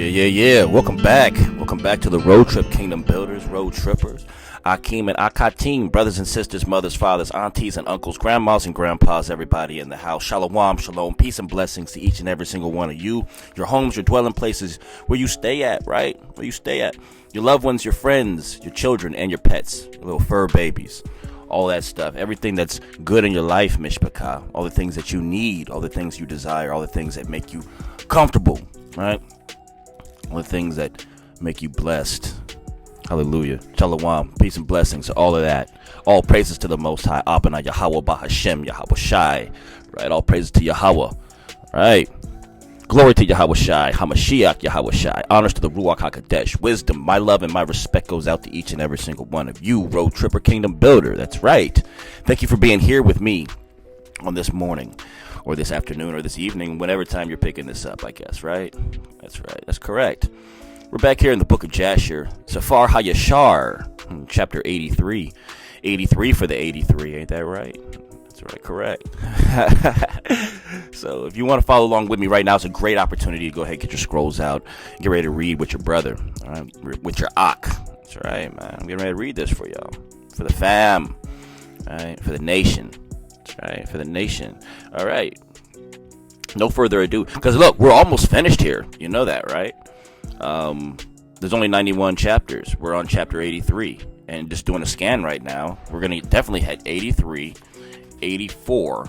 Yeah. Welcome back. Welcome back to the Road Trip Kingdom Builders, Road Trippers. Akeem and Akatim, brothers and sisters, mothers, fathers, aunties and uncles, grandmas and grandpas, everybody in the house. Shalom, peace and blessings to each and every single one of you. Your homes, your dwelling places, where you stay at, right? Where you stay at. Your loved ones, your friends, your children, and your pets, your little fur babies. All that stuff. Everything that's good in your life, Mishpachah. All the things that you need, all the things you desire, all the things that make you comfortable, right? All the things that make you blessed. Hallelujah. Shalom. Peace and blessings. All of that. All praises to the Most High. Abana Yahweh Bahashem Yahweh Shai. Right. All praises to Yahweh. Right. Glory to Yahweh Shai. Hamashiach Yahweh Shai. Honors to the Ruach HaKodesh. Wisdom. My love and my respect goes out to each and every single one of you. Road Tripper Kingdom Builder. That's right. Thank you for being here with me on this morning, or this afternoon, or this evening, whenever time you're picking this up, I guess, right? That's right. That's correct. We're back here in the book of Jasher, Safar HaYashar, chapter 83. 83 for the 83, ain't that right? That's right, correct. So if you want to follow along with me right now, it's a great opportunity to go ahead and get your scrolls out, get ready to read with your brother, all right? With your Ak. That's right, man. I'm getting ready to read this for y'all, for the fam, all right? For the nation. That's right, for the nation. All right. No further ado, because look, we're almost finished here. You know that, right? There's only 91 chapters. We're on chapter 83, and just doing a scan right now, we're going to definitely hit 83, 84,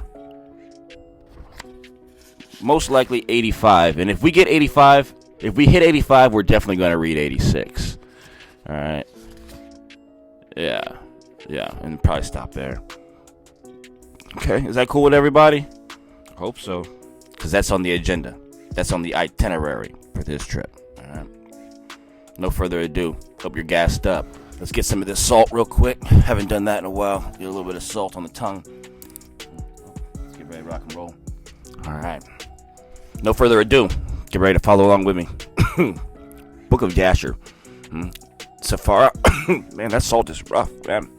most likely 85. And if we get 85, if we hit 85, we're definitely going to read 86. All right. Yeah, and probably stop there. Okay, is that cool with everybody? I hope so, because that's on the agenda. That's on the itinerary for this trip. All right. No further ado. Hope you're gassed up. Let's get some of this salt real quick. Haven't done that in a while. Get a little bit of salt on the tongue. Let's get ready to rock and roll. All right. No further ado. Get ready to follow along with me. Book of Jasher. Safara. Man, that salt is rough, man.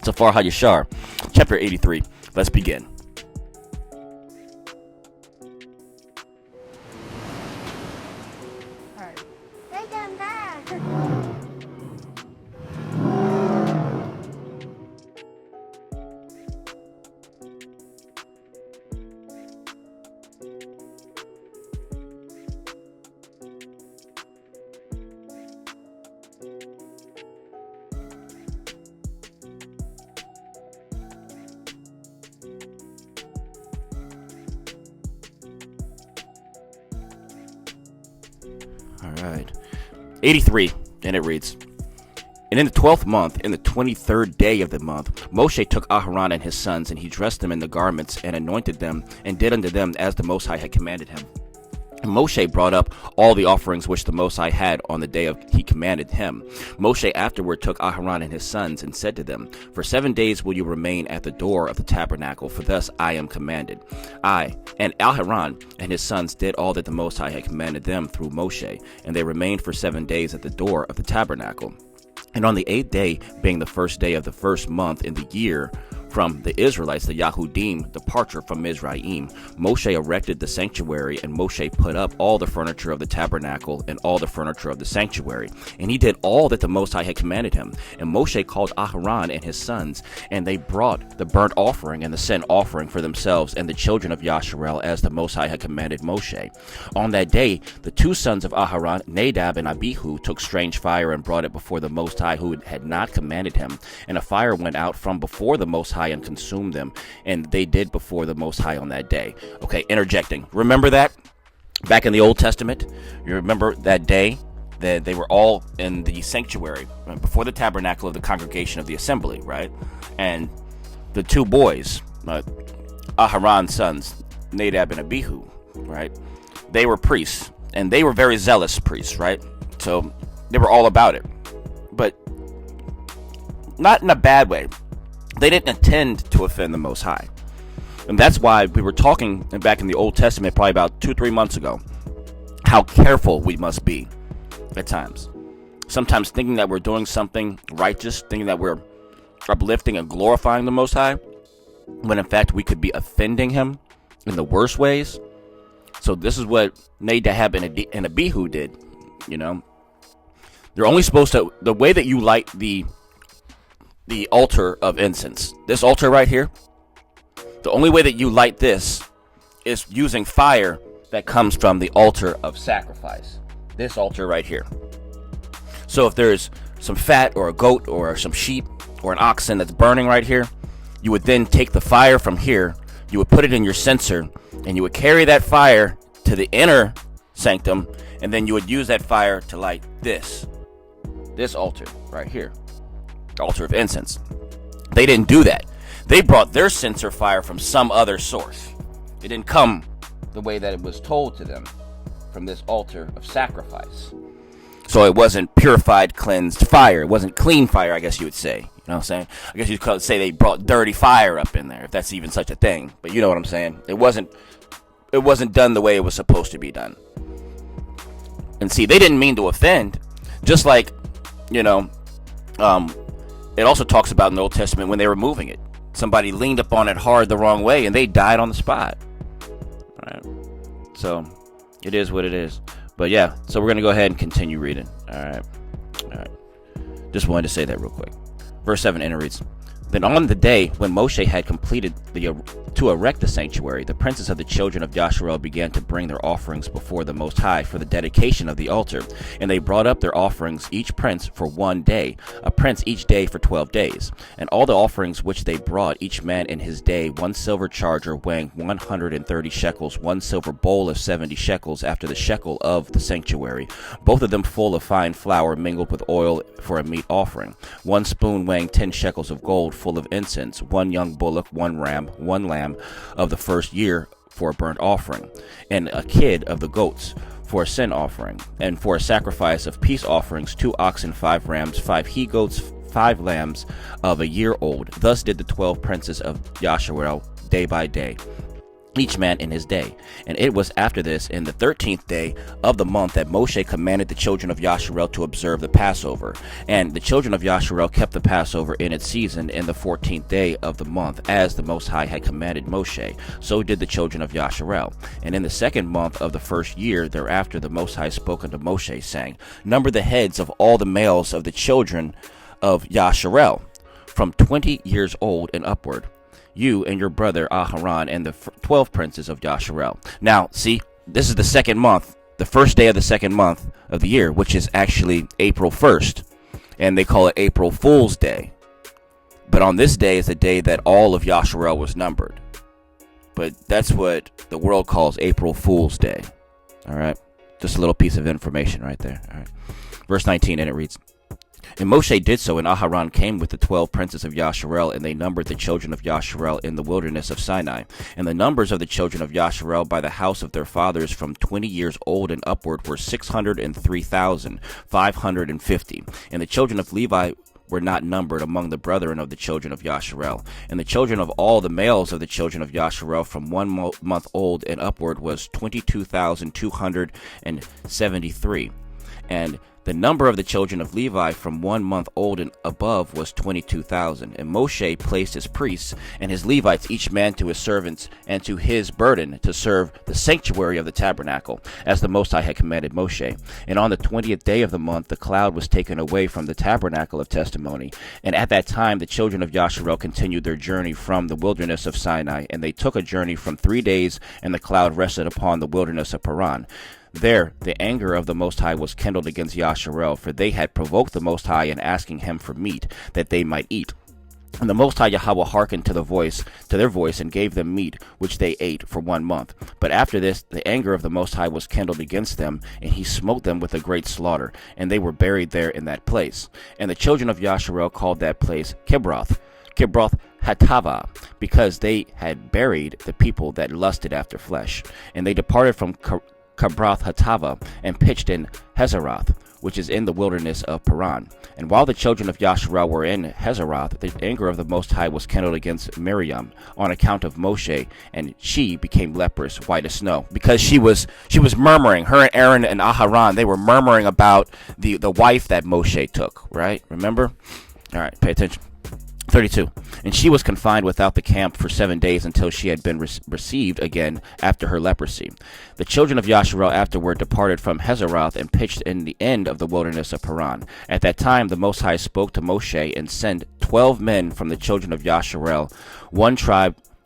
Safar HaYashar, chapter 83. Let's begin. Take them back. All right. 83, and it reads, And in the 12th month, in the 23rd day of the month, Moshe took Aharon and his sons, and he dressed them in the garments, and anointed them, and did unto them as the Most High had commanded him. And Moshe brought up all the offerings which the Most High had on the day he commanded him. Moshe afterward took Aharon and his sons, and said to them, For 7 days will you remain at the door of the tabernacle, for thus I am commanded. I and Aharon and his sons did all that the Most High had commanded them through Moshe, and they remained for 7 days at the door of the tabernacle. And on the 8th day, being the first day of the first month in the year, from the Israelites, the Yahudim, departure from Mizraim, Moshe erected the sanctuary, and Moshe put up all the furniture of the tabernacle and all the furniture of the sanctuary. And he did all that the Most High had commanded him. And Moshe called Aharon and his sons, and they brought the burnt offering and the sin offering for themselves and the children of Yasharel, as the Most High had commanded Moshe. On that day, the two sons of Aharon, Nadab and Abihu, took strange fire and brought it before the Most High, who had not commanded him. And a fire went out from before the Most High and consumed them, and they did before the Most High on that day. Okay, interjecting. Remember that? Back in the Old Testament, you remember that day that they were all in the sanctuary before the tabernacle of the congregation of the assembly, right? And the two boys, Aharon's sons, Nadab and Abihu, right? They were priests, and they were very zealous priests, right? So they were all about it, but not in a bad way. They didn't intend to offend the Most High. And that's why we were talking back in the Old Testament probably about 2-3 months ago, how careful we must be at times. Sometimes thinking that we're doing something righteous, thinking that we're uplifting and glorifying the Most High, when in fact we could be offending him in the worst ways. So this is what Nadab and Abihu did. You know, they're only supposed to, the way that you light the altar of incense, this altar right here, the only way that you light this is using fire that comes from the altar of sacrifice. This altar right here. So if there's some fat or a goat or some sheep or an oxen that's burning right here, you would then take the fire from here, you would put it in your censer, and you would carry that fire to the inner sanctum, and then you would use that fire to light this altar right here, the altar of incense. They didn't do that. They brought their censer fire from some other source. It didn't come the way that it was told to them from this altar of sacrifice. So it wasn't purified, cleansed fire. It wasn't clean fire, I guess you would say. You know what I'm saying? I guess you could say they brought dirty fire up in there, if that's even such a thing. But you know what I'm saying? It wasn't done the way it was supposed to be done. And see, they didn't mean to offend. Just like, you know, it also talks about in the Old Testament when they were moving it. Somebody leaned up on it hard the wrong way and they died on the spot. All right. So it is what it is. But yeah, so we're going to go ahead and continue reading. All right. Just wanted to say that real quick. Verse 7, and it reads, Then on the day when Moshe had completed to erect the sanctuary, the princes of the children of Yasharel began to bring their offerings before the Most High for the dedication of the altar. And they brought up their offerings, each prince for 1 day, a prince each day for 12 days. And all the offerings which they brought, each man in his day, 1 silver charger weighing 130 shekels, 1 silver bowl of 70 shekels after the shekel of the sanctuary, both of them full of fine flour mingled with oil for a meat offering, 1 spoon weighing 10 shekels of gold full of incense, 1 young bullock, 1 ram, 1 lamb of the first year for a burnt offering, and a kid of the goats for a sin offering, and for a sacrifice of peace offerings 2 oxen, 5 rams, 5 he-goats, 5 lambs of a year old. Thus did the 12 princes of Yasharel day by day, each man in his day. And it was after this, in the 13th day of the month, that Moshe commanded the children of Yasharel to observe the Passover. And the children of Yasharel kept the Passover in its season in the 14th day of the month, as the Most High had commanded Moshe. So did the children of Yasharel. And in the 2nd month of the 1st year thereafter, the Most High spoke unto Moshe, saying, Number the heads of all the males of the children of Yasharel, from 20 years old and upward, you and your brother Aharon and the 12 princes of Yasharel. Now, see, this is the 2nd month, the 1st day of the 2nd month of the year, which is actually April 1st. And they call it April Fool's Day. But on this day is the day that all of Yasharel was numbered. But that's what the world calls April Fool's Day. All right? Just a little piece of information right there. All right. Verse 19, and it reads, And Moshe did so, and Aharon came with the 12 princes of Yasharel, and they numbered the children of Yasharel in the wilderness of Sinai. And the numbers of the children of Yasharel by the house of their fathers from 20 years old and upward were 603,550. And the children of Levi were not numbered among the brethren of the children of Yasharel. And the children of all the males of the children of Yasharel from 1 month old and upward was 22,273. And the number of the children of Levi from 1 month old and above was 22,000. And Moshe placed his priests and his Levites, each man to his servants and to his burden, to serve the sanctuary of the tabernacle, as the Most High had commanded Moshe. And on the 20th day of the month, the cloud was taken away from the tabernacle of testimony. And at that time, the children of Yasharel continued their journey from the wilderness of Sinai. And they took a journey from 3 days, and the cloud rested upon the wilderness of Paran. There the anger of the Most High was kindled against Yasharel, for they had provoked the Most High in asking him for meat, that they might eat. And the Most High Yahweh hearkened to their voice, and gave them meat, which they ate for 1 month. But after this, the anger of the Most High was kindled against them, and he smote them with a great slaughter, and they were buried there in that place. And the children of Yasharel called that place Kibroth Hatava, because they had buried the people that lusted after flesh. And they departed from Kibroth Hatava, and pitched in Hazeroth, which is in the wilderness of Paran. And while the children of Yasharel were in Hazeroth, the anger of the Most High was kindled against Miriam on account of Moshe, and she became leprous, white as snow, because she was murmuring. Her and Aaron and Aharon, they were murmuring about the wife that Moshe took. Right? Remember? All right. Pay attention. 32. And she was confined without the camp for 7 days until she had been received again after her leprosy. The children of Yasharel afterward departed from Hazeroth and pitched in the end of the wilderness of Paran. At that time the Most High spoke to Moshe and sent 12 men from the children of Yasharel,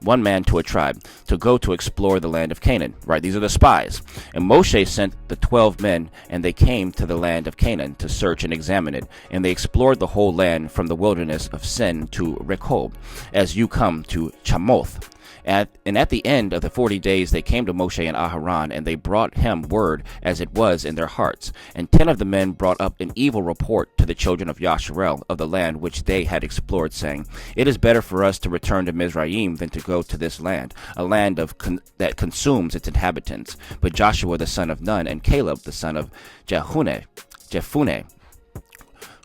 one man to a tribe, to go to explore the land of Canaan. Right, these are the spies. And Moshe sent the 12 men, and they came to the land of Canaan to search and examine it. And they explored the whole land from the wilderness of Sin to Rehob, as you come to Chamoth. And at the end of the 40 days they came to Moshe and Aharon, and they brought him word as it was in their hearts. And 10 of the men brought up an evil report to the children of Yasharel of the land which they had explored, saying, It is better for us to return to Mizraim than to go to this land, a land that consumes its inhabitants. But Joshua the son of Nun and Caleb the son of Jephunneh,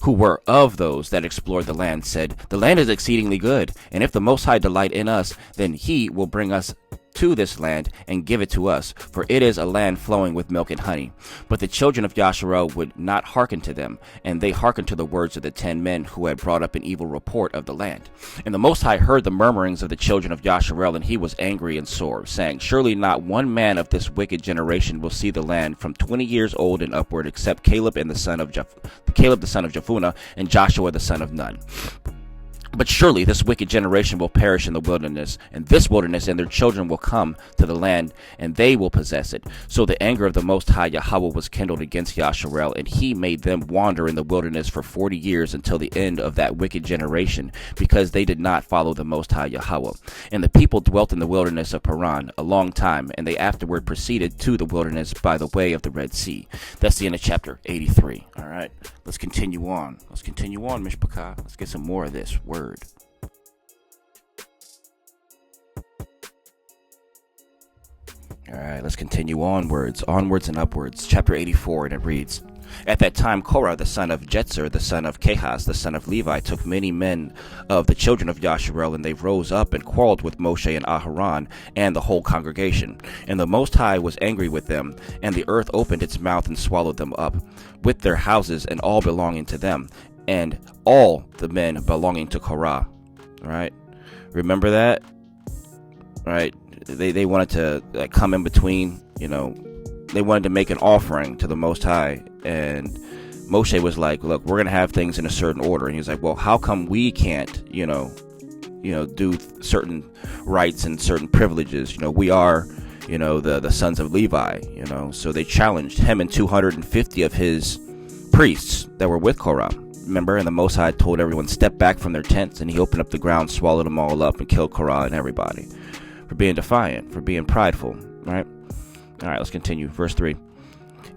who were of those that explored the land, said, The land is exceedingly good, and if the Most High delight in us, then he will bring us to this land and give it to us, for it is a land flowing with milk and honey. But the children of Yasharel would not hearken to them, and they hearkened to the words of the 10 men who had brought up an evil report of the land. And the Most High heard the murmurings of the children of Yasharel, and he was angry and sore, saying, Surely not one man of this wicked generation will see the land from 20 years old and upward, except Caleb the son of Jephunneh and Joshua the son of Nun. But surely this wicked generation will perish in the wilderness, and this wilderness and their children will come to the land, and they will possess it. So the anger of the Most High Yahweh was kindled against Yasharel, and he made them wander in the wilderness for 40 years until the end of that wicked generation, because they did not follow the Most High Yahweh. And the people dwelt in the wilderness of Paran a long time, and they afterward proceeded to the wilderness by the way of the Red Sea. That's the end of chapter 83. All right, let's continue on. Mishpachah. Let's get some more of this word. All right, let's continue onwards and upwards. Chapter 84, and it reads, At that time Korah the son of Jetzer, the son of Kahaz, the son of Levi, took many men of the children of Yasharel, and they rose up and quarreled with Moshe and Aharon and the whole congregation. And the Most High was angry with them, and the earth opened its mouth and swallowed them up, with their houses and all belonging to them, and all the men belonging to Korah. All right, remember that? All right, they wanted to come in between, they wanted to make an offering to the Most High, and Moshe was like, look, we're going to have things in a certain order. And he was like, well, how come we can't, do certain rights and certain privileges? We are, the sons of Levi, So they challenged him and 250 of his priests that were with Korah. Remember, and the Most High told everyone, step back from their tents, and he opened up the ground, swallowed them all up, and killed Korah and everybody for being defiant, for being prideful, right? All right, let's continue. Verse 3.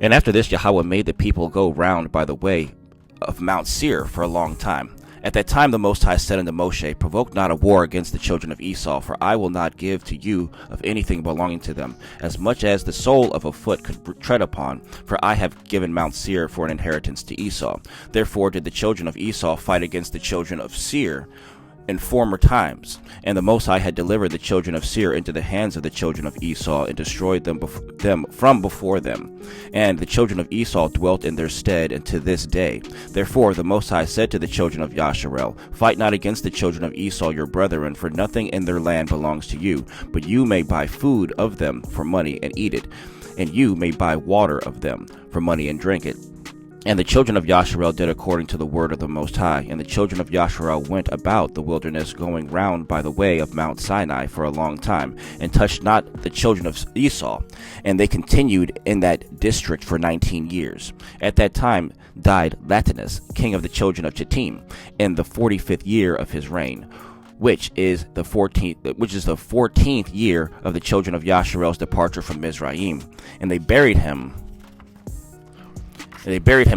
And after this, Yahweh made the people go round by the way of Mount Seir for a long time. At that time the Most High said unto Moshe, Provoke not a war against the children of Esau, for I will not give to you of anything belonging to them, as much as the sole of a foot could tread upon, for I have given Mount Seir for an inheritance to Esau. Therefore did the children of Esau fight against the children of Seir in former times, and the Most High had delivered the children of Seir into the hands of the children of Esau, and destroyed them from before them. And the children of Esau dwelt in their stead unto this day. Therefore the Most High said to the children of Yasharel, Fight not against the children of Esau your brethren, for nothing in their land belongs to you, but you may buy food of them for money and eat it, and you may buy water of them for money and drink it. And the children of Yasharel did according to the word of the Most High. And the children of Yasharel went about the wilderness, going round by the way of Mount Sinai for a long time, and touched not the children of Esau. And they continued in that district for 19 years. At that time died Latinus, king of the children of Chittim, in the 45th year of his reign, which is the 14th year of the children of Yasharel's departure from Mizraim. And they buried him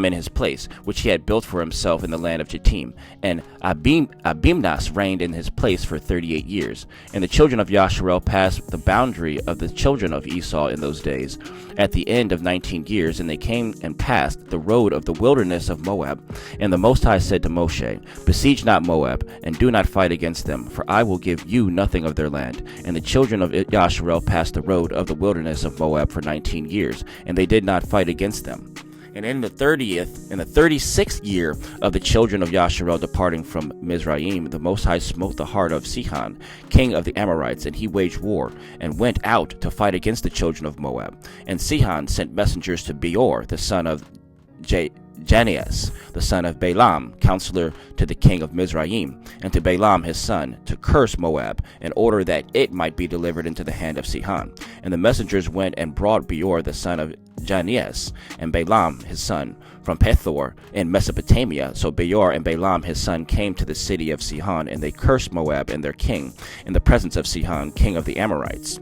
in his place, which he had built for himself in the land of Chittim. And Abimnas reigned in his place for 38 years. And the children of Yasharel passed the boundary of the children of Esau in those days, at the end of 19 years, and they came and passed the road of the wilderness of Moab. And the Most High said to Moshe, Besiege not Moab, and do not fight against them, for I will give you nothing of their land. And the children of Yasharel passed the road of the wilderness of Moab for 19 years, and they did not fight against them. And in the 36th year of the children of Yasharel departing from Mizraim, the Most High smote the heart of Sihon, king of the Amorites, and he waged war, and went out to fight against the children of Moab. And Sihon sent messengers to Beor, the son of Janeas, the son of Balaam, counselor to the king of Mizraim, and to Balaam his son, to curse Moab, in order that it might be delivered into the hand of Sihon. And the messengers went and brought Beor, the son of Janeas, and Balaam his son, from Pethor in Mesopotamia. So Beor and Balaam his son came to the city of Sihon, and they cursed Moab and their king, in the presence of Sihon, king of the Amorites.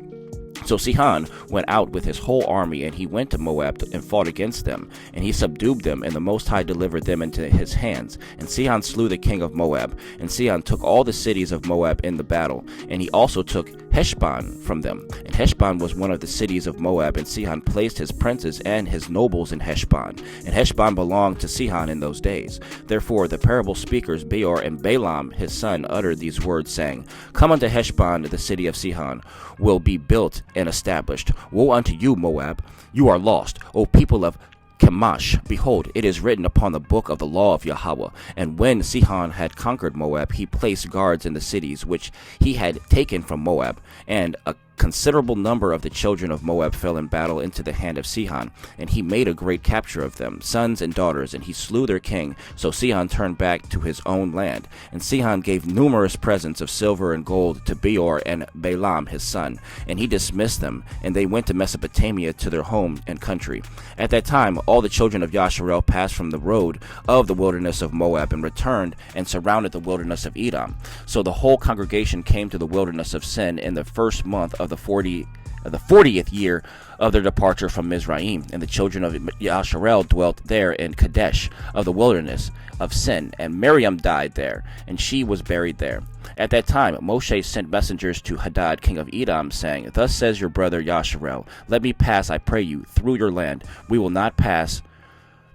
So Sihon went out with his whole army, and he went to Moab and fought against them, and he subdued them, and the Most High delivered them into his hands. And Sihon slew the king of Moab, and Sihon took all the cities of Moab in the battle, and he also took Heshbon from them. And Heshbon was one of the cities of Moab, and Sihon placed his princes and his nobles in Heshbon. And Heshbon belonged to Sihon in those days. Therefore the parable speakers Beor and Balaam his son uttered these words, saying, Come unto Heshbon, the city of Sihon will be built and established. Woe unto you, Moab! You are lost, O people of Chemosh. Behold, it is written upon the book of the law of Yahweh. And when Sihon had conquered Moab, he placed guards in the cities which he had taken from Moab, and a considerable number of the children of Moab fell in battle into the hand of Sihon, and he made a great capture of them, sons and daughters, and he slew their king. So Sihon turned back to his own land. And Sihon gave numerous presents of silver and gold to Beor and Balaam his son, and he dismissed them, and they went to Mesopotamia to their home and country. At that time all the children of Yasharel passed from the road of the wilderness of Moab, and returned and surrounded the wilderness of Edom. So the whole congregation came to the wilderness of Sin in the first month of the 40th year of their departure from Mizraim. And the children of Yasharel dwelt there in Kadesh of the wilderness of Sin. And Miriam died there, and she was buried there. At that time Moshe sent messengers to Hadad king of Edom, saying, Thus says your brother Yasharel, Let me pass, I pray you, through your land. We will not pass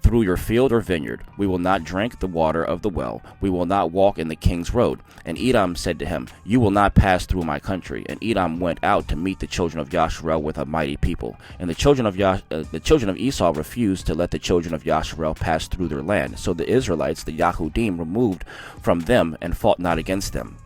through your field or vineyard. We will not drink the water of the well. We will not walk in the king's road. And Edom said to him, You will not pass through my country. And Edom went out to meet the children of Yasharel with a mighty people. And the children of Esau refused to let the children of Yasharel pass through their land. So the Israelites, the Yahudim, removed from them and fought not against them.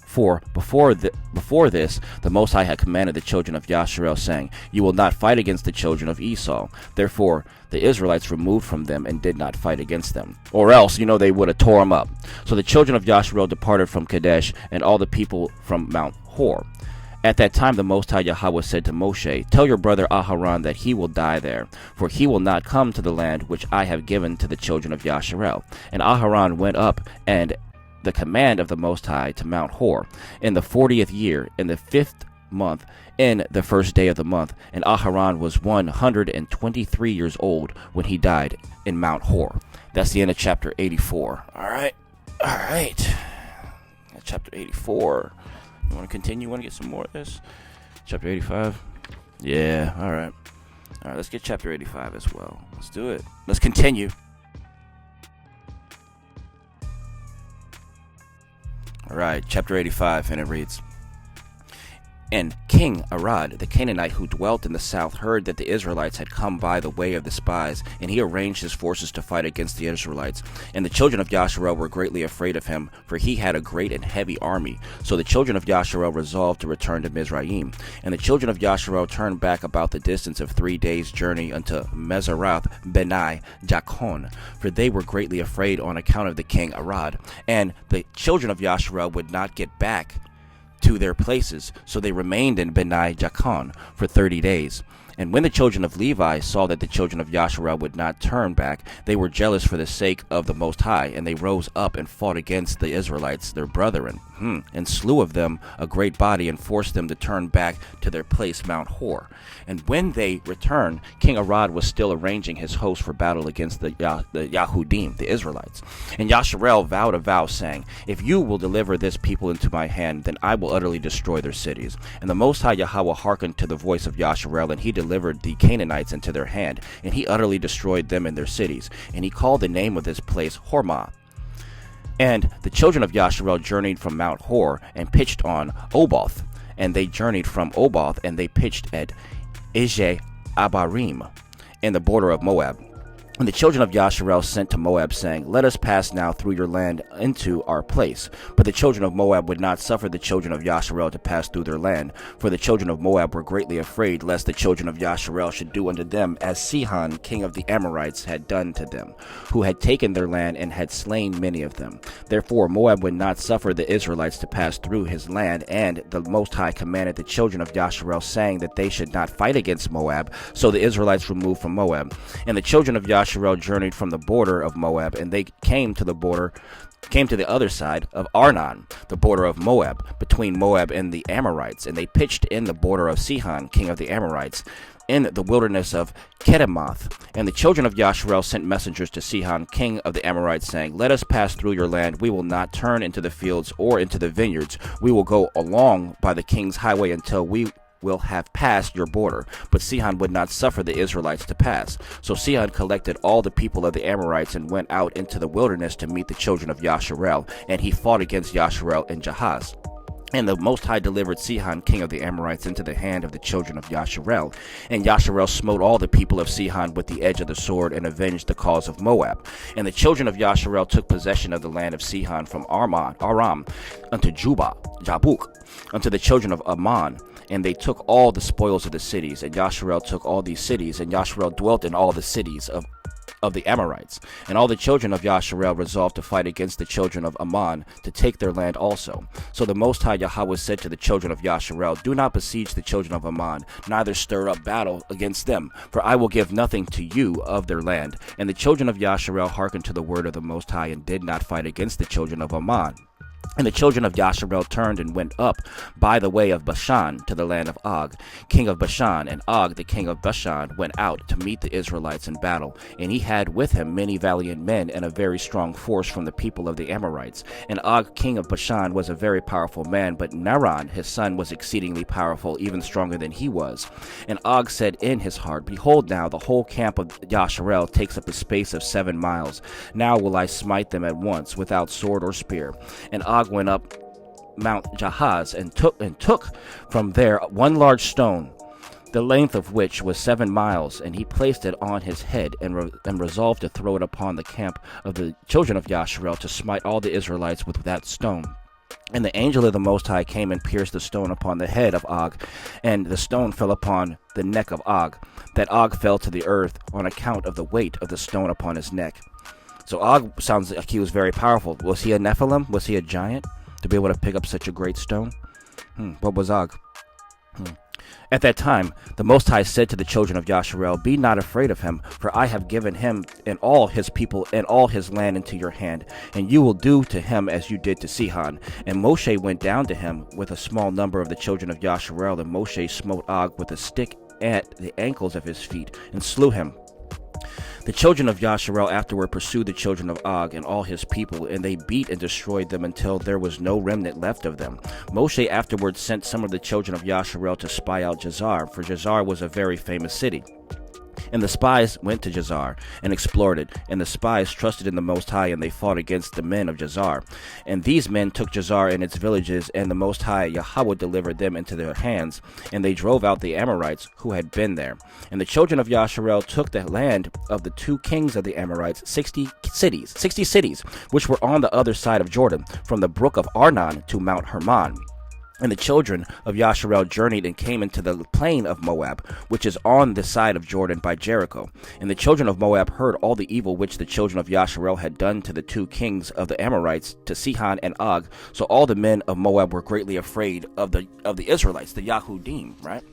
For before this, the Most High had commanded the children of Yasharel, saying, You will not fight against the children of Esau. Therefore the Israelites removed from them and did not fight against them. Or else, they would have tore them up. So the children of Yasharel departed from Kadesh, and all the people from Mount Hor. At that time the Most High Yahweh said to Moshe, Tell your brother Aharon that he will die there, for he will not come to the land which I have given to the children of Yasharel. And Aharon went up, and the command of the Most High, to Mount Hor in the 40th year, in the 5th month, in the first day of the month. And Aharon was 123 years old when he died in Mount Hor. That's the end of chapter 84. All right. Chapter 84. You want to continue? You want to get some more of this? Chapter 85? Yeah, all right. All right, let's get chapter 85 as well. Let's do it. Let's continue. All right, chapter 85, and it reads, And King Arad, the Canaanite who dwelt in the south, heard that the Israelites had come by the way of the spies, and he arranged his forces to fight against the Israelites. And the children of Yasharel were greatly afraid of him, for he had a great and heavy army. So the children of Yasharel resolved to return to Mizraim. And the children of Yasharel turned back about the distance of 3 days' journey unto Mesarath Benai Jachon, for they were greatly afraid on account of the king Arad. And the children of Yasharel would not get back to their places, so they remained in Benai Jachon for 30 days. And when the children of Levi saw that the children of Yasharel would not turn back, they were jealous for the sake of the Most High, and they rose up and fought against the Israelites, their brethren, and slew of them a great body, and forced them to turn back to their place, Mount Hor. And when they returned, King Arad was still arranging his host for battle against the Yahudim, the Israelites. And Yasharel vowed a vow, saying, If you will deliver this people into my hand, then I will utterly destroy their cities. And the Most High Yahweh hearkened to the voice of Yasharel, and he delivered the Canaanites into their hand, and he utterly destroyed them in their cities. And he called the name of this place Hormah. And the children of Yasharel journeyed from Mount Hor, and pitched on Oboth. And they journeyed from Oboth, and they pitched at Ije Abarim, in the border of Moab. And the children of Yasharel sent to Moab, saying, Let us pass now through your land into our place. But the children of Moab would not suffer the children of Yasharel to pass through their land. For the children of Moab were greatly afraid, lest the children of Yasharel should do unto them as Sihon, king of the Amorites, had done to them, who had taken their land and had slain many of them. Therefore Moab would not suffer the Israelites to pass through his land, and the Most High commanded the children of Yasharel, saying that they should not fight against Moab. So the Israelites removed from Moab. And the children of Yasharel journeyed from the border of Moab, and they came to the other side of Arnon, the border of Moab, between Moab and the Amorites, and they pitched in the border of Sihon, king of the Amorites, in the wilderness of Kedemoth. And the children of Yasharel sent messengers to Sihon, king of the Amorites, saying, Let us pass through your land. We will not turn into the fields or into the vineyards. We will go along by the king's highway until we will have passed your border. But Sihon would not suffer the Israelites to pass. So Sihon collected all the people of the Amorites and went out into the wilderness to meet the children of Yasharel, and he fought against Yasharel in Jahaz. And the Most High delivered Sihon, king of the Amorites, into the hand of the children of Yasharel. And Yasharel smote all the people of Sihon with the edge of the sword, and avenged the cause of Moab. And the children of Yasharel took possession of the land of Sihon from Aram unto Jabuk, unto the children of Ammon. And they took all the spoils of the cities, and Yasharel took all these cities, and Yasharel dwelt in all the cities of the Amorites. And all the children of Yasharel resolved to fight against the children of Ammon, to take their land also. So the Most High Yahweh said to the children of Yasharel, Do not besiege the children of Ammon, neither stir up battle against them, for I will give nothing to you of their land. And the children of Yasharel hearkened to the word of the Most High, and did not fight against the children of Ammon. And the children of Yasharel turned and went up by the way of Bashan to the land of Og, king of Bashan. And Og, the king of Bashan, went out to meet the Israelites in battle. And he had with him many valiant men and a very strong force from the people of the Amorites. And Og, king of Bashan, was a very powerful man, but Naran, his son, was exceedingly powerful, even stronger than he was. And Og said in his heart, Behold now, the whole camp of Yasharel takes up a space of 7 miles. Now will I smite them at once, without sword or spear. And Og went up Mount Jahaz, and took from there one large stone, the length of which was 7 miles, and he placed it on his head, and resolved to throw it upon the camp of the children of Yasharel, to smite all the Israelites with that stone. And the angel of the Most High came and pierced the stone upon the head of Og, and the stone fell upon the neck of Og, that Og fell to the earth on account of the weight of the stone upon his neck. So Og sounds like he was very powerful. Was he a Nephilim? Was he a giant to be able to pick up such a great stone? What was Og? At that time, the Most High said to the children of Yasharel, Be not afraid of him, for I have given him and all his people and all his land into your hand, and you will do to him as you did to Sihon. And Moshe went down to him with a small number of the children of Yasharel, and Moshe smote Og with a stick at the ankles of his feet, and slew him. The children of Yasharel afterward pursued the children of Og and all his people, and they beat and destroyed them until there was no remnant left of them. Moshe afterward sent some of the children of Yasharel to spy out Jasher, for Jasher was a very famous city. And the spies went to Jasher and explored it, and the spies trusted in the Most High, and they fought against the men of Jasher. And these men took Jasher and its villages, and the Most High Yahweh delivered them into their hands, and they drove out the Amorites who had been there. And the children of Yasharel took the land of the 2 kings of the Amorites, 60 cities, which were on the other side of Jordan, from the brook of Arnon to Mount Hermon. And the children of Yasharel journeyed and came into the plain of Moab, which is on the side of Jordan by Jericho. And the children of Moab heard all the evil which the children of Yasharel had done to the 2 kings of the Amorites, to Sihon and Og. So all the men of Moab were greatly afraid of the Israelites, the Yahudim, right?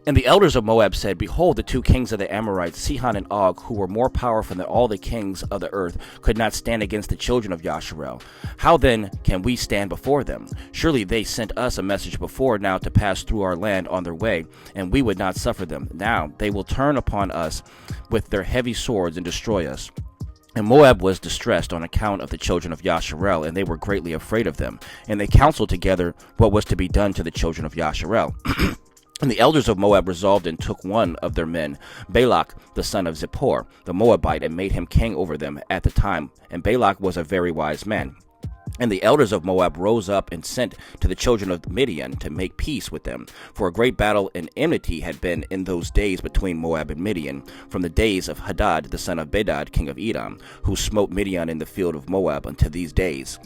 And the elders of Moab said, Behold, the 2 kings of the Amorites, Sihon and Og, who were more powerful than all the kings of the earth, could not stand against the children of Yasharel. How then can we stand before them? Surely they sent us a message before now to pass through our land on their way, and we would not suffer them. Now they will turn upon us with their heavy swords and destroy us. And Moab was distressed on account of the children of Yasharel, and they were greatly afraid of them. And they counseled together what was to be done to the children of Yasharel. And the elders of Moab resolved and took one of their men, Balak, the son of Zippor, the Moabite, and made him king over them at the time. And Balak was a very wise man. And the elders of Moab rose up and sent to the children of Midian to make peace with them. For a great battle and enmity had been in those days between Moab and Midian, from the days of Hadad the son of Bedad, king of Edom, who smote Midian in the field of Moab unto these days.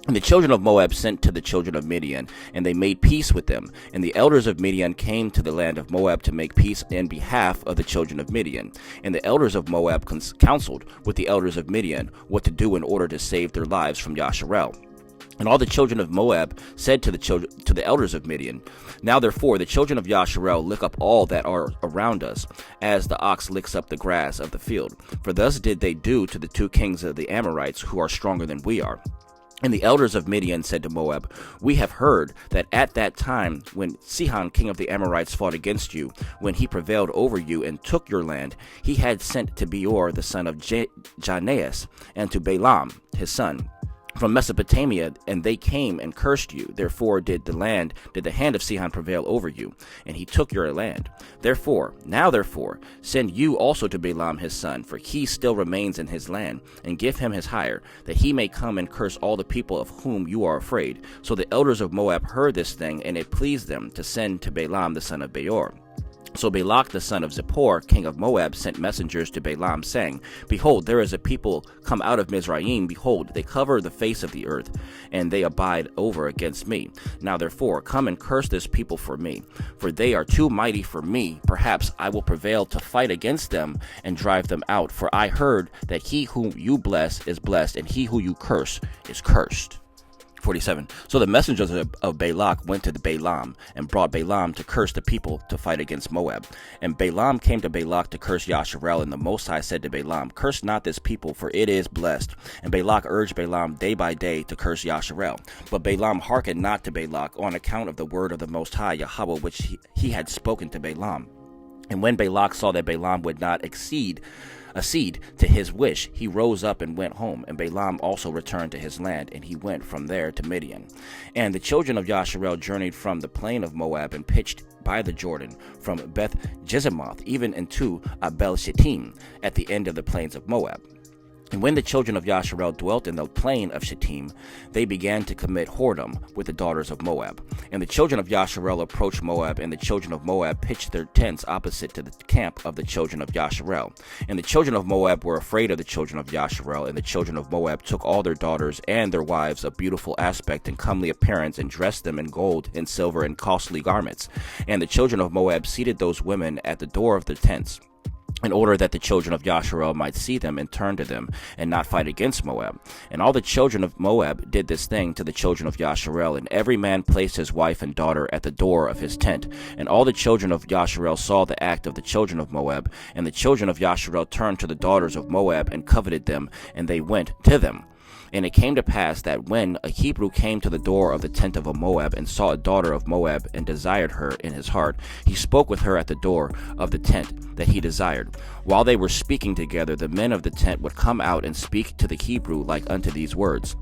And the children of Moab sent to the children of Midian, and they made peace with them. And the elders of Midian came to the land of Moab to make peace in behalf of the children of Midian. And the elders of Moab counseled with the elders of Midian what to do in order to save their lives from Jasher. And all the children of Moab said to the elders of Midian, Now therefore the children of Jasher lick up all that are around us, as the ox licks up the grass of the field. For thus did they do to the 2 kings of the Amorites, who are stronger than we are. And the elders of Midian said to Moab, We have heard that at that time when Sihon king of the Amorites fought against you, when he prevailed over you and took your land, he had sent to Beor the son of Janeas, and to Balaam his son, from Mesopotamia, and they came and cursed you. Therefore did the hand of Sihon prevail over you, and he took your land. Therefore, send you also to Balaam his son, for he still remains in his land, and give him his hire, that he may come and curse all the people of whom you are afraid. So the elders of Moab heard this thing, and it pleased them to send to Balaam the son of Beor. So Balak the son of Zippor, king of Moab, sent messengers to Balaam, saying, Behold, there is a people come out of Mizraim. Behold, they cover the face of the earth, and they abide over against me. Now therefore, come and curse this people for me, for they are too mighty for me. Perhaps I will prevail to fight against them and drive them out. For I heard that he whom you bless is blessed, and he who you curse is cursed. 47. So the messengers of Balak went to Balaam, and brought Balaam to curse the people to fight against Moab. And Balaam came to Balak to curse Jasher, and the Most High said to Balaam, Curse not this people, for it is blessed. And Balak urged Balaam day by day to curse Jasher. But Balaam hearkened not to Balak on account of the word of the Most High Yahweh, which he had spoken to Balaam. And when Balak saw that Balaam would not accede to his wish, he rose up and went home. And Balaam also returned to his land, and he went from there to Midian. And the children of Jasher journeyed from the plain of Moab, and pitched by the Jordan, from Beth Jezimoth even into Abel Shittim, at the end of the plains of Moab. And when the children of Jasher dwelt in the plain of Shittim, they began to commit whoredom with the daughters of Moab. And the children of Jasher approached Moab, and the children of Moab pitched their tents opposite to the camp of the children of Jasher. And the children of Moab were afraid of the children of Jasher, and the children of Moab took all their daughters and their wives of beautiful aspect and comely appearance, and dressed them in gold and silver and costly garments. And the children of Moab seated those women at the door of their tents, in order that the children of Jasher might see them and turn to them, and not fight against Moab. And all the children of Moab did this thing to the children of Jasher, and every man placed his wife and daughter at the door of his tent. And all the children of Jasher saw the act of the children of Moab, and the children of Jasher turned to the daughters of Moab, and coveted them, and they went to them. And it came to pass that when a Hebrew came to the door of the tent of a Moab, and saw a daughter of Moab, and desired her in his heart, he spoke with her at the door of the tent that he desired. While they were speaking together, the men of the tent would come out and speak to the Hebrew like unto these words: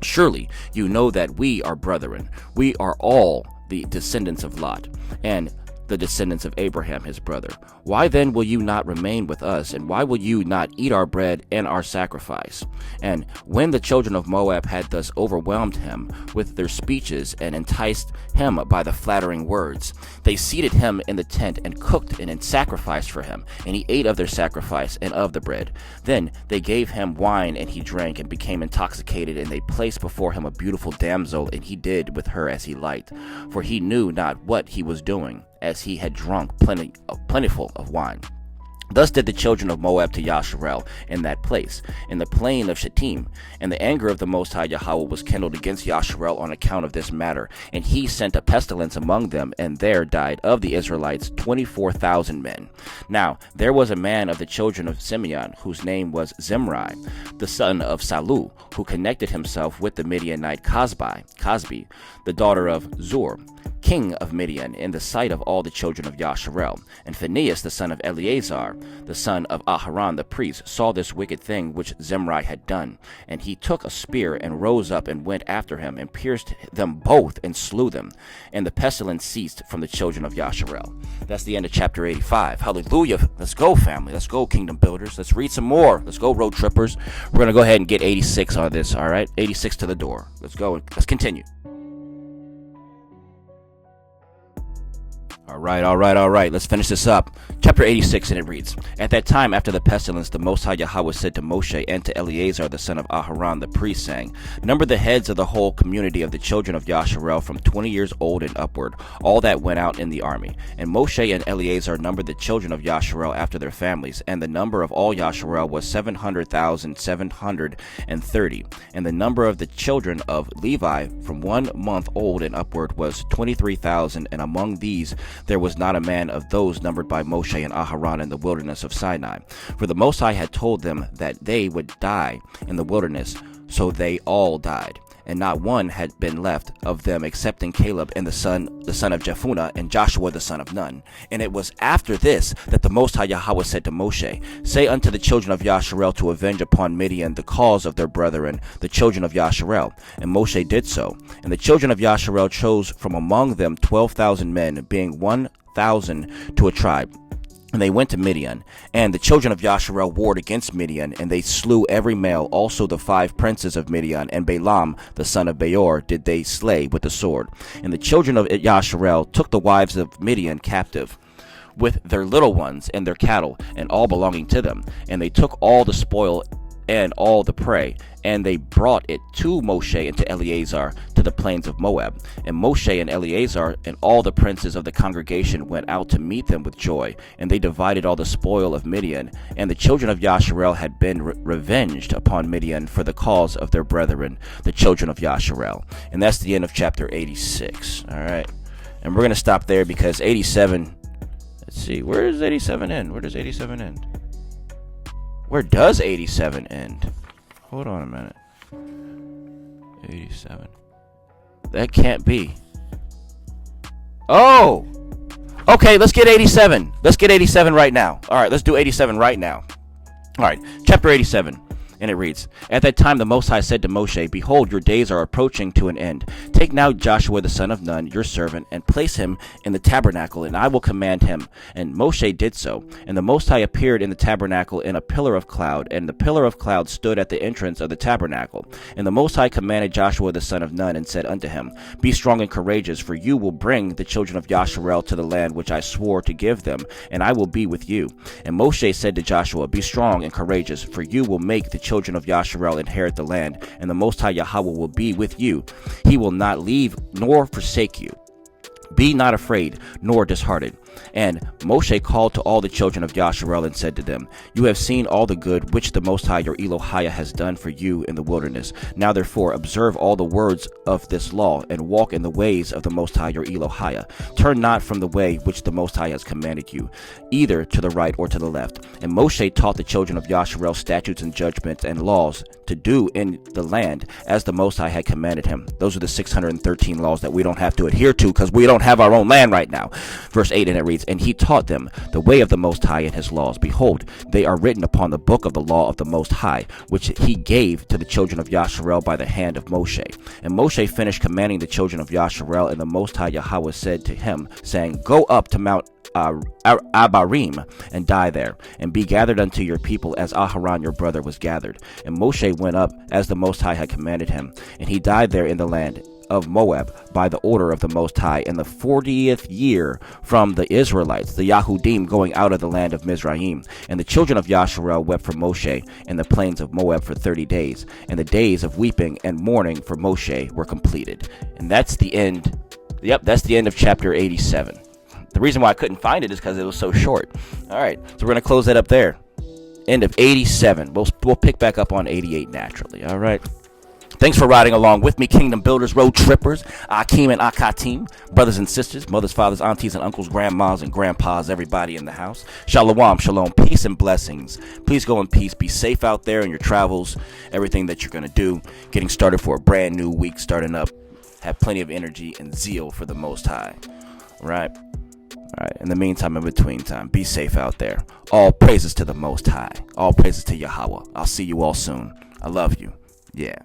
Surely you know that we are brethren. We are all the descendants of Lot, and the descendants of Abraham his brother. Why then will you not remain with us, and why will you not eat our bread and our sacrifice? And when the children of Moab had thus overwhelmed him with their speeches, and enticed him by the flattering words, they seated him in the tent, and cooked and sacrificed for him, and he ate of their sacrifice and of the bread. Then they gave him wine, and he drank, and became intoxicated, and they placed before him a beautiful damsel, and he did with her as he liked, for he knew not what he was doing, as he had drunk plentiful of wine. Thus did the children of Moab to Jasher in that place, in the plain of Shittim. And the anger of the Most High Yahweh was kindled against Jasher on account of this matter. And he sent a pestilence among them, and there died of the Israelites 24,000 men. Now there was a man of the children of Simeon, whose name was Zimri, the son of Salu, who connected himself with the Midianite Cosbi, the daughter of Zur. king of Midian, in the sight of all the children of Yasharel. And Phinehas, the son of Eleazar, the son of Aharon the priest, saw this wicked thing which Zimri had done. And he took a spear, and rose up, and went after him, and pierced them both, and slew them. And the pestilence ceased from the children of Yasharel. That's the end of chapter 85. Hallelujah. Let's go, family. Let's go, kingdom builders. Let's read some more. Let's go, road trippers. We're going to go ahead and get 86 on this, all right? 86 to the door. Let's go. Let's continue. All right. Let's finish this up. Chapter 86, and it reads, At that time, after the pestilence, the Most High Yahweh said to Moshe and to Eleazar, the son of Aharon, the priest, saying, Number the heads of the whole community of the children of Yasharel from 20 years old and upward, all that went out in the army. And Moshe and Eleazar numbered the children of Yasharel after their families, and the number of all Yasharel was 700,730. And the number of the children of Levi from 1 month old and upward was 23,000, and among these there was not a man of those numbered by Moshe and Aharon in the wilderness of Sinai. For the Most High had told them that they would die in the wilderness, so they all died. And not one had been left of them excepting Caleb and the son of Jephunneh, and Joshua the son of Nun. And it was after this that the Most High Yahweh said to Moshe, Say unto the children of Yasharel to avenge upon Midian the cause of their brethren, the children of Yasharel. And Moshe did so. And the children of Yasharel chose from among them 12,000 men, being 1,000 to a tribe. And they went to Midian, and the children of Yasharel warred against Midian, and they slew every male, also the 5 princes of Midian, and Balaam the son of Beor did they slay with the sword. And the children of Yasharel took the wives of Midian captive, with their little ones and their cattle, and all belonging to them. And they took all the spoil and all the prey, and they brought it to Moshe and to Eleazar to the plains of Moab. And Moshe and Eleazar and all the princes of the congregation went out to meet them with joy, and they divided all the spoil of Midian. And the children of Yasharel had been revenged upon Midian for the cause of their brethren, the children of Yasharel. And that's the end of chapter 86. All right, and we're going to stop there because 87, let's see, where does 87 end? Where does 87 end? Where does 87 end? Hold on a minute. 87. That can't be. Oh! Okay, let's get 87. Let's get 87 right now. All right, let's do 87 right now. All right, chapter 87. And it reads, At that time the Most High said to Moshe, Behold, your days are approaching to an end. Take now Joshua the son of Nun, your servant, and place him in the tabernacle, and I will command him. And Moshe did so. And the Most High appeared in the tabernacle in a pillar of cloud, and the pillar of cloud stood at the entrance of the tabernacle. And the Most High commanded Joshua the son of Nun, and said unto him, Be strong and courageous, for you will bring the children of Yasharel to the land which I swore to give them, and I will be with you. And Moshe said to Joshua, Be strong and courageous, for you will make the children of Yasharel inherit the land, and the Most High Yahweh will be with you. He will not leave nor forsake you. Be not afraid, nor disheartened. And Moshe called to all the children of Yasharel and said to them, You have seen all the good which the Most High your Elohim has done for you in the wilderness. Now therefore observe all the words of this law, and walk in the ways of the Most High your Elohim. Turn not from the way which the Most High has commanded you, either to the right or to the left. And Moshe taught the children of Yasharel statutes and judgments and laws to do in the land as the Most High had commanded him. Those are the 613 laws that we don't have to adhere to because we don't have our own land right now. Verse 8, and it reads, And he taught them the way of the Most High and his laws. Behold, they are written upon the book of the law of the Most High, which he gave to the children of Yasharel by the hand of Moshe. And Moshe finished commanding the children of Yasharel, and the Most High Yahweh said to him, saying, Go up to Mount Abarim, and die there, and be gathered unto your people as Aharon your brother was gathered. And Moshe went up as the Most High had commanded him, and he died there in the land of Moab by the order of the Most High in the 40th year from the Israelites, the Yahudim, going out of the land of Mizraim. And the children of Yasharel wept for Moshe in the plains of Moab for 30 days, and the days of weeping and mourning for Moshe were completed. And that's the end. Yep, that's the end of chapter 87. The reason why I couldn't find it is because it was so short. All right, so we're going to close that up there. End of 87. We'll pick back up on 88 naturally. All right. Thanks for riding along with me, Kingdom Builders, Road Trippers, Akeem and Akatim, brothers and sisters, mothers, fathers, aunties, and uncles, grandmas, and grandpas, everybody in the house. Shalom, shalom, peace and blessings. Please go in peace. Be safe out there in your travels, everything that you're going to do. Getting started for a brand new week starting up have plenty of energy and zeal for the Most High. All right. In the meantime, in between time, be safe out there. All praises to the Most High. All praises to Yahweh. I'll see you all soon. I love you. Yeah.